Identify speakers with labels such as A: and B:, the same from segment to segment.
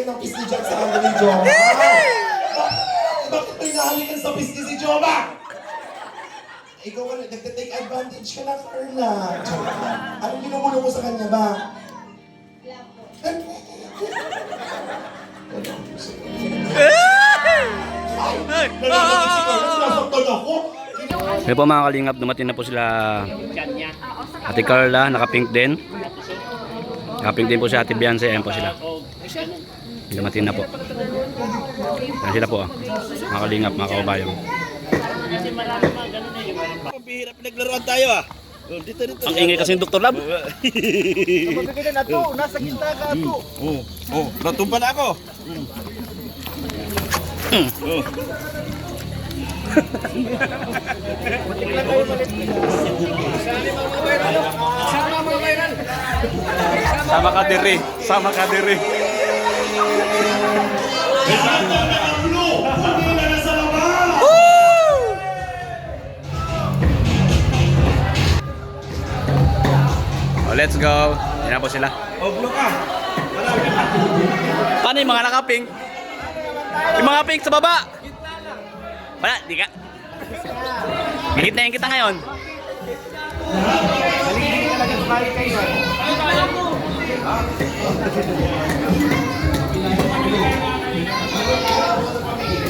A: nahalikan ng pisngi dyan sa kanto ni Joma? Bakit may nahalikan sa pisngi si Joma? Ikaw ka, nagtitake advantage ka na, Carla. Anong binubulong mo sa kanya ba? Ay, nalalaman si Carla, sinasaktan ako.
B: Kaya po mga kalingap, dumating na po sila Ate Carla, naka-pink din. Naka-pink din po si Ate Beyonce, ayan po sila. Dumating na po. Ayan sila po, mga kalingap, mga kaubayan.
C: Pambihira, pinaglaruan tayo ah. Dito.
B: Ang ingay kasi yung Dr. Lab.
C: Mabigyan na to, nasa gitna ka to. Natumpa na ako.
B: Sama ka diri, sama ka diri. Oh, let's go. Yan na po sila.
C: Oblo ka.
B: Paano yung mga naka-pink? Yung mga pink sa baba. Wala, di ka. Higit na yung kita ngayon.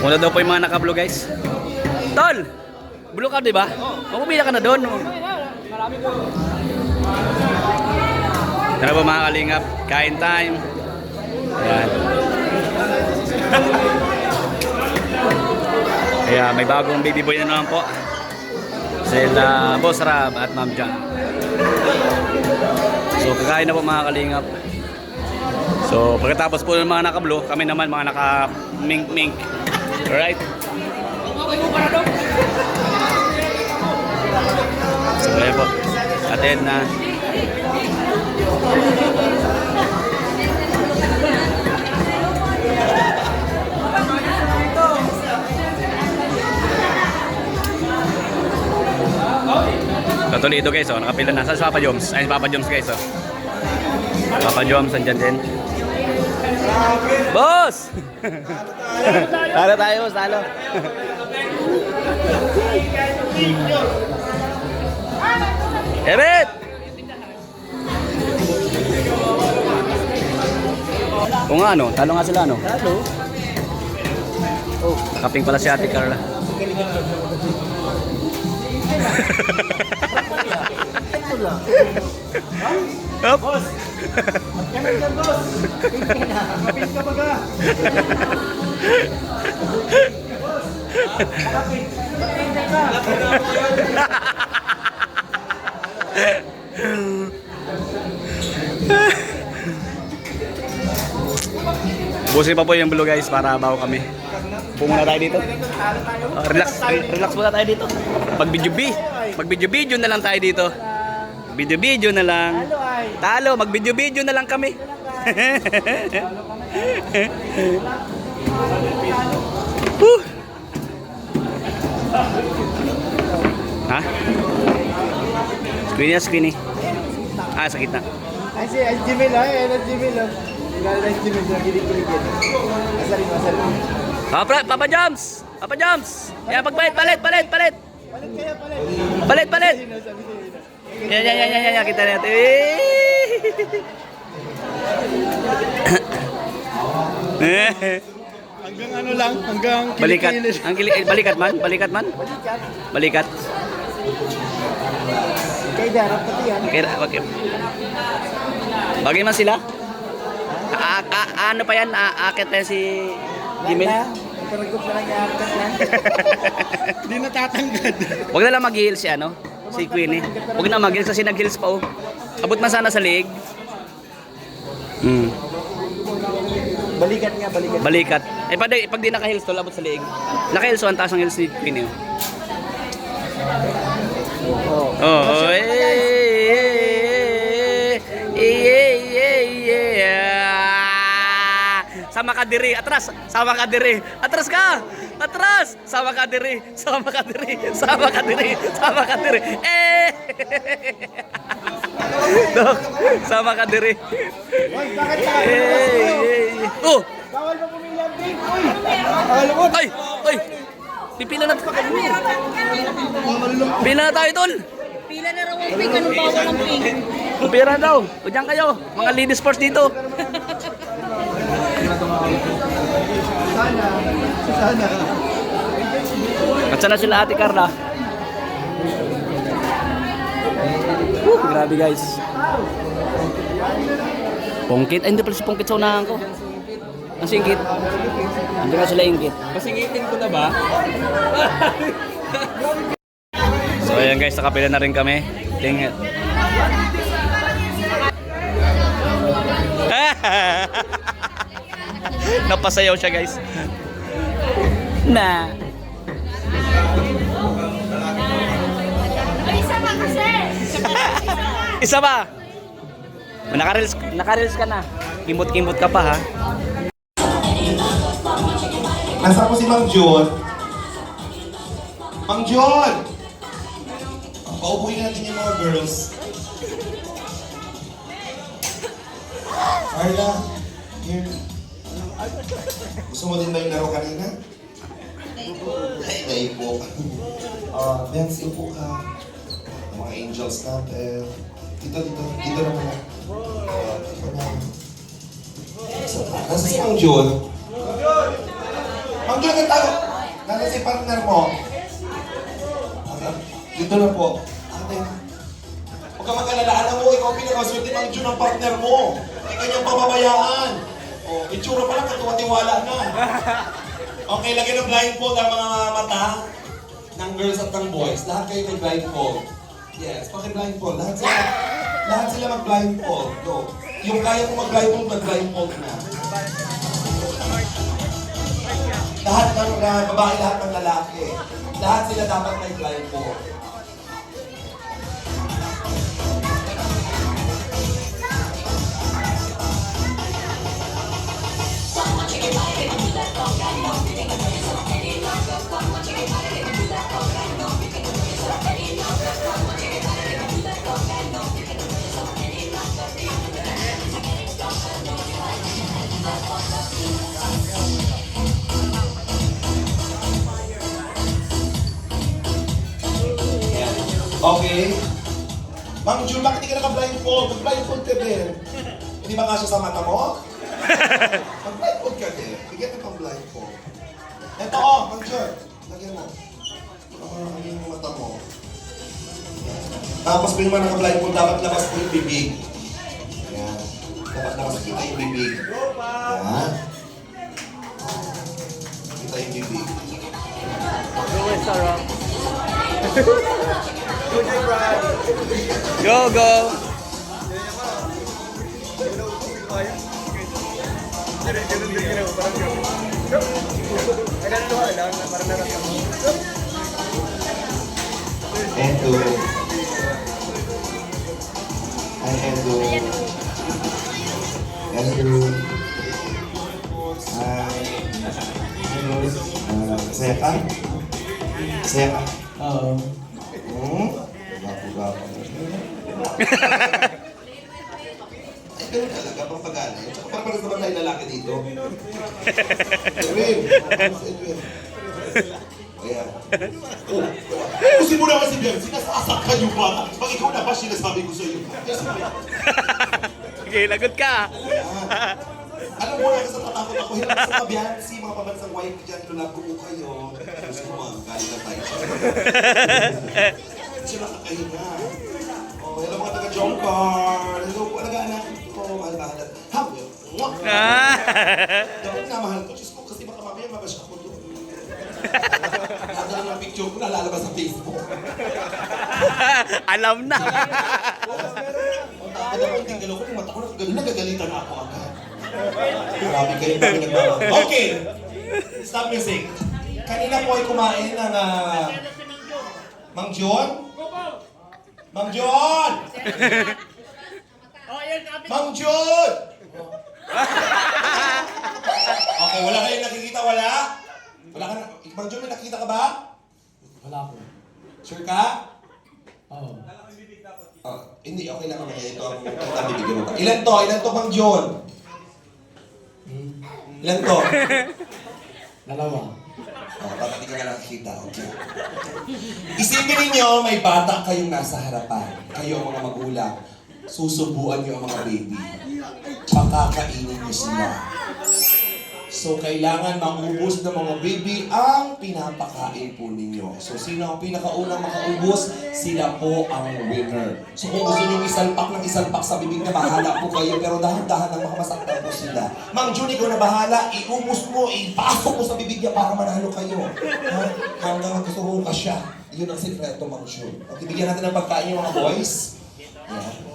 B: Una daw po yung mga naka-blue guys. Tol! Blue ka diba? Mamumila ka na doon. Tara po mga kalingap, kain time. Ayan. Kaya may bagong baby boy na naman po. Sila Boss Rab at Ma'am Jan. So kakain na po mga kalingap. So pagkatapos po ng mga naka-blue, kami naman mga naka-mink-mink. Alright? So ayan po. Atin na. Tuloy ito guys, oh, nakapila na sa Papa Joms. Ayun si Papa Joms guys, oh. Papa Joms andyan din. Boss! Talo tayo, boss, talo. Ebet! O nga ano, talo nga sila ano? Talo? Oh, nakaping pala si Ate Carla. Up.
C: Boss! Magkanan dyan, boss! Mapin ka ba ka? Boss! Nakapin! Mapin ka!
B: Busin pa po yung blue guys para bago kami. Pumuna tayo dito. Relax muna tayo dito. Mag-video na lang tayo dito. Video na lang. Talo, mag-video na lang kami. Ha? Screeny. Ah, sa gitna.
C: Ay, si Jimil, ay, Jimil. Lalo na Jimil, sa kilig-kiligin. Asarin.
B: Ah, Papa Joms! Yan, palit!
C: Palit kaya, palit.
B: Palit! Yan, kita natin.
C: Hanggang ano lang, hanggang
B: Balikat. Balikat man? Balikat.
C: Kay darap pati yan.
B: Okay. Bagay man sila? Ano pa yan? Aakit pa yan si Jimmy?
C: Paragot na lang yung akat yan. Hindi natatangkad.
B: Huwag na lang mag-heels si ano? Si Queenie. Huwag na mag-heels kasi nag-heels pa oh. Abot man sana sa leg.
C: Balikat nga, balikat.
B: Balikat. Eh pag di naka-heels tol, abot sa leg. Naka-heels ang taas ang heels ni Queenie. Oh, sama ka diri, atras, sama ka diri. Atras ka. Atras, sama ka diri, sama ka diri. Dok, sama ka diri.
C: Hoy, bakit tayo?
B: Oh,
C: Bawal pa pumila ang pink. Uy! Nakakalungkot.
B: Ay! Ay! Pipila na. Pila na tayo, tol.
D: Pila na raw ang pink, anong bawal ang pink?
B: Pira daw. O diyan kayo. Mga ladies first dito.
C: Sana.
B: At sana sila Ate Carla. Grabe guys. Pungkit. Ay, hindi pala si Pungkit sa unahan ko. Ang singkit. Hindi nga sila ingkit.
C: Pasingitin ko na ba?
B: So ayan guys, nakapila na rin kami. Tingit. Napasayaw siya guys. Na.
D: Ay, isa pa kasi!
B: Isa ba? Naka-reels ka na. Kimot-kimot ka pa ha.
A: Nasaan po si Mang John? Mang John! Paupuin natin yung mga girls. Carla, here. Gusto mo din ba yung laro kanina? Ay, po. Benz, upo ka. Ang mga angels natin. Dito na muna. Dito na. Nasa si Mang John? Mang John, tayo! Nasa si partner mo? Dito na po. Ate, huwag ka mag-alala. Alam mo, ikaw pinakaswerte Mang John ang partner mo. Hindi kanyang pababayaan. O, itsura pa lang, katuwa-tiwala na. Okay, lagyan ng blindfold ang mga mata ng girls at ng boys. Lahat kayo may blindfold. Yes, paki-blindfold. Lahat sila mag-blindfold. Go. Yung kaya mo mag-blindfold, mag-blindfold na. Lahat ng babae, lahat ng lalaki. Lahat sila dapat may blindfold. Okay. Mang Jun, bakit hindi ka naka-blindfold? Mag-blindfold ka din. Hindi ba kasya sa mata mo? Mag-blindfold ka din. Bigyan mo pang blindfold. Ito Mang Jun. Lagyan mo. Lagyan mo mata mo. Tapos kung yung mga naka-blindfold, dapat labas mo yung bibig. Ayan. Dapat labas kita yung bibig. Ayan. Kita yung bibig.
B: Go, go!
A: Endo. Hi, Endo. Endo. Hi. Hello. Saya ka? Saya ka?
C: Oo.
A: Gapo-gapo. Ay, ganun talaga, pang pag-alay. Tsaka parang naman tayo lalaki dito. Edwin! Edwin! Ayan. Pusin mo naman si Bel, sinasasaktan yung bata. Pag ikaw na ba, sinasabi ko sa iyo.
B: Okay, lagot ka.
A: Alam mo na, kasi natatakot ako. Hirap sa kabiyansi, mga pambansang wife dyan, lulab ko kayo. Gusto mo, galing na tayo siya. Hindi siya nakakahinga. Oh, hello mga taga-Jongkar. Hello po, alaga-anak ko. Mahal-mahal. Habi. Dapat na mahal ko. Diyos ko, kasi baka mamaya mabash ako doon. Lahat na lang ng picture ko nalalabas sa Facebook.
B: Alam na.
A: Ang takot ako, hindi galaw ko. Kung mata ko nagagalitan na ako agad. Grabe kayo kami nagmamahal. Okay! Stop music. Kanina po ay kumain ng Mang John? Mang John! Mang John! Okay, wala kayong nakikita, wala? Wala ka na... Mang John, may nakikita ka ba?
C: Wala ko.
A: Sure ka?
C: Oo.
A: Hindi, okay lang kami. Ito ang bibigyan mo pa. Ilan to, Mang John? Ilan to?
C: Dalawa.
A: Oh, bakit di ka na nakikita? Okay. Isipin ninyo, may bata kayong nasa harapan. Kayo ang mga magulang. Susubuan niyo ang mga baby. Pakakainin niyo sila. So, kailangan maubos ng mga baby ang pinapakain po ninyo. So, sino ang pinakaunang makaubos? Sila po ang winner. So, kung gusto niyo isalpak ng isalpak sa bibig na bahala po kayo, pero dahan-dahan ang makamasaktan po sila. Mang Jun, ikaw na bahala, iubos mo, ipasok mo sa bibig niya para manalo kayo. Ha? Hanggang gusto mo ka siya. Yun ang sikreto, Mang Jun. Okay, bigyan natin ng pagkain yung mga boys. Yan.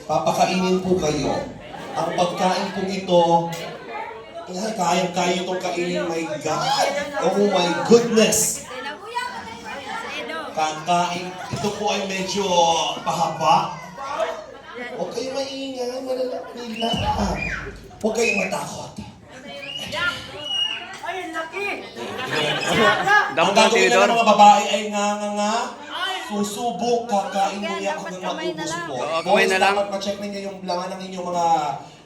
A: Papakainin po kayo. Ang pagkain po ito, kayang-kaya itong kainin, my God! Oh my goodness! Kakain, ito po ay medyo pahaba. Huwag kayong maingay, malalaki nila. Huwag kayong matakot.
B: Damo
A: Ang
B: ka,
A: gagawin
B: Tinidor.
A: ng mga babae ay nga, susubok, kakain mo niya hanggang maubos po.
B: Oo, kamay na lang.
A: Dapat ma-check ninyo yung laman ng inyong mga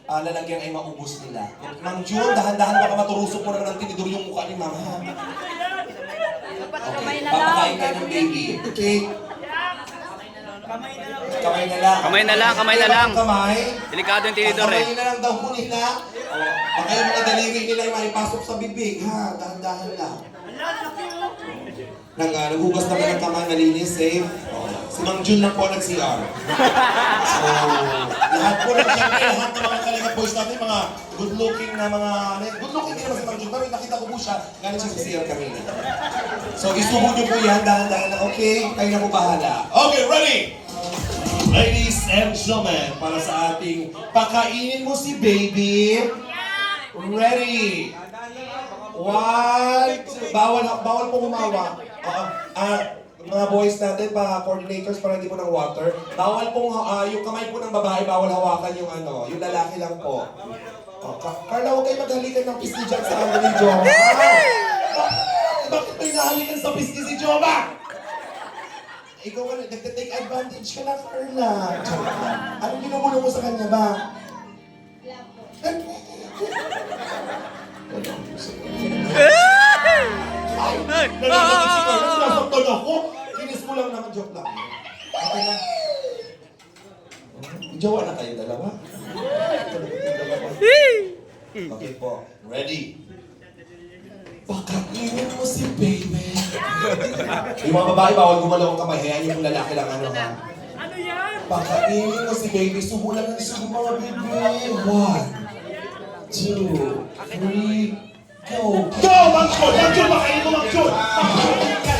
A: lalagyan ay maubos nila. Mang Jun, dahan-dahan baka maturusok mo naman ng Tinidor yung mukha ni Mama. Okay, papakain kayo ng baby. Okay? Kamay na lang.
B: Kamay na lang, kamay na lang.
A: Kamay.
B: Delikado yung Tinidor eh.
A: Kamay na lang daw po nila. Baka yung mga daliri nila ay maipasok sa bibig. Ha, dahan-dahan lang. Naghugas naman ng kamay, malinis, safe. Si Mang Jun lang po nag-CR. So, lahat po lahat ng mga Kalinga boys natin, mga good-looking na mga... Good-looking din naman si Mang Jun, pero nakita ko po siya, galing siya sa CR kanina. So, isubo niyo po yan, dahan-dahan lang. Okay, kayo na po bahala. Okay, ready? Ladies and gentlemen, para sa ating pakainin mo si baby. Ready? One, two, bawal po humawa. Mga boys natin, coordinators para hindi po ng water. Bawal pong, yung kamay po ng babae, bawal hawakan yung yung lalaki lang po. Carla, huwag kayo maghalikan ng pisngi dyan sa ano ni Joma. Bakit may nahalikan sa pisngi si Joma? Ikaw ka, nagtitake advantage ka na, Carla. Anong binubulong mo sa kanya ba? Ay, nalalagot si Carla, sinasaktan ako. Kinis mo lang naman, joke lang. Okay lang. Jowa na kayo dalawa. Okay po, ready? Pakainin mo si baby. Yung mga babae, bawal gumalaw ang kamay. Hayaan yung lalaki lang ano ha. Ano yan? Pakainin mo si baby. Subo lang ng subo mga baby. 1, 2, 3, go! Go! Mang Jun! Mang Jun! Makainin mo, Mang Jun! Mang Jun!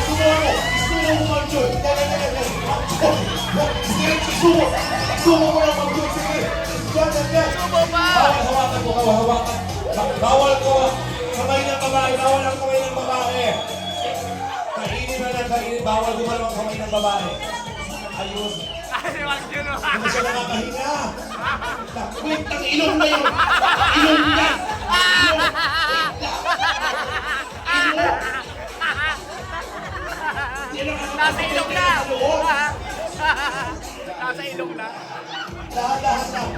A: Sumo mo! Sumo mo, Mang Jun! Mang Jun! Sige, sumo! Sumo mo lang, Mang Jun! Sige! Yan! Sumo pa! Bawal hawakan mo, hawakan. Bawal ko! Kamay ng babae! Bawal ang kamay ng babae! Kainin na lang, kainin. Bawal gumalaw ang kamay ng babae. Ayos. Hindi siya nakakahinga. Wait, ang ilong na yun! Ilong na!
B: Nasa ilong na! Nasa ilong na.
A: Dahan-dahan lang.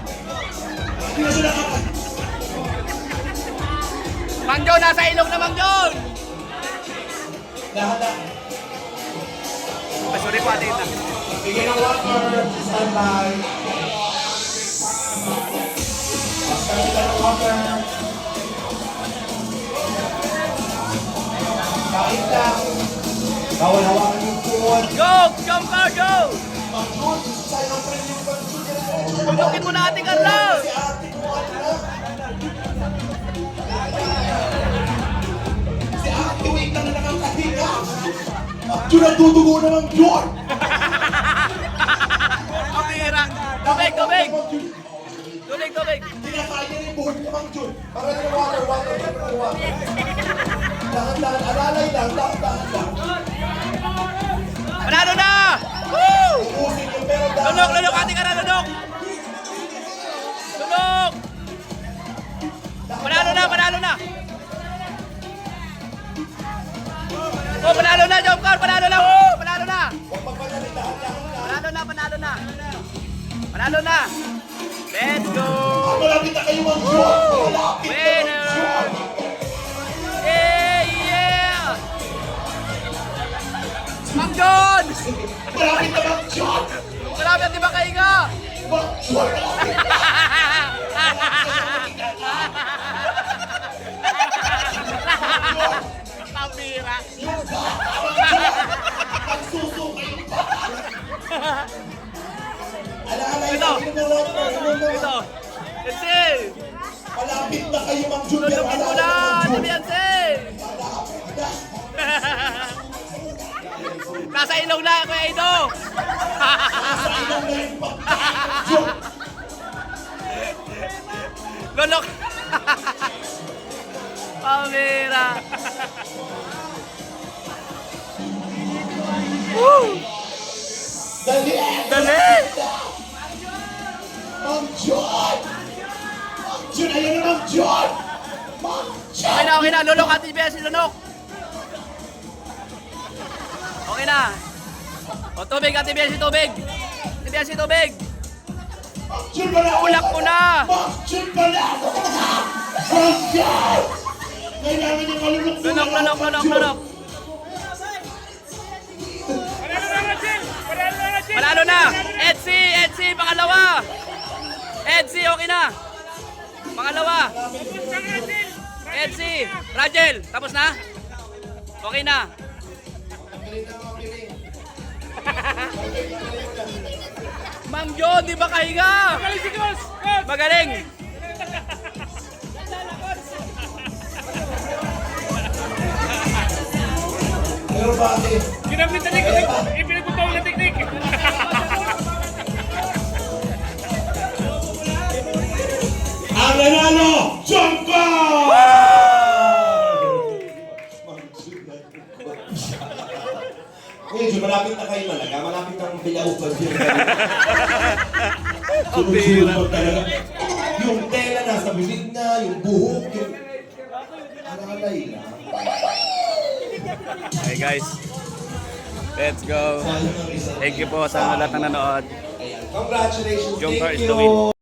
A: Hindi na siya nakakahinga.
B: Mang Jun, nasa ilong na, Mang Jun!
A: Dahan-dahan.
B: Sorry po, ate.
A: Bigyan ng water. Stand by. Basta sila ng water. Kain lang. Bawal hawakan yung food.
B: Go! Jump car, go!
A: Mag-jun, sa'yo ng friend yung mag-jun.
B: Punukin mo na, Ate Carla!
A: Si ate mo, ano na? Si ate, wait lang na nakakahinga. Mag-jun, ang dudugo na mag-jun.
B: Ang bihira! Tubig, tubig! Tubig, tubig!
A: Tinakain niya yung buhok ni Mang Jun. Para na water. Dahan-dahan, alalay lang, dahan-dahan lang.
B: Panalo na! Woo!
A: Ubusin yung pero dahan.
B: Lunok, Ate Carla, lunok! Lunok! Panalo na! Oh, panalo na, jump car! Panalo na! Oh, panalo na!
A: Huwag magpadali, dahan-dahan lang.
B: Panalo na! Let's go!
A: Ako lang kita kayo Mang Jun. Malapit na.
B: Winner! Mang John!
A: Malapit na Mang John!
B: Malapit, di ba kayo nga?
A: Mang John!
B: Pambira.
A: Nagsusukay pa! Alaala
B: Ito.
A: yung inom
B: Ito. Ensi!
A: Malapit na kayo, Mang John.
B: Lulupin mo na! Ano ba yan, Ensi?
A: Malapit na.
B: Nasa ilong na, Kuya Ido!
A: Sa ilang na yung pagkain, Mang John.
B: Lulok! Pambira! Woo!
A: Dali!
B: Dali!
A: Mang John! Mang John! Ayan na, Mang John! Mang John!
B: Okay na, Lulok at TBS, Lulok! Okay na! O, tubig at TBS, tubig! TBS, tubig!
A: Mang John, malapit
B: Ulak mo na!
A: Mang John, malapit na! Mang John! Kailangan niya malulok mo
B: Lulok,
A: na,
B: Lulok,
A: Mang
B: Lulok,
A: John.
B: Lulok! Panalo na! Edsi, pangalawa! Edsi, okay na! Pangalawa! Edsi, Rajel, tapos na? Okay na! Mang John, di ba kahiga? Magaling!
A: Pero bakit?
E: Ginamit na teknik, ipinagputaw na teknik.
A: Ang nanalo, John Carl! Medyo malapit na kayo talaga. Malapit na ang bilaupan yun. Sunod-sunod talaga. Yung tela nasa bibig na, yung buhok, yung... Alalay lang.
B: Okay guys, let's go.
A: Sayang ang isa.
B: Thank you po sa lahat ng nanood.
A: Ayan. Congratulations.
B: John Carl
A: Thank
B: is the win.
A: you.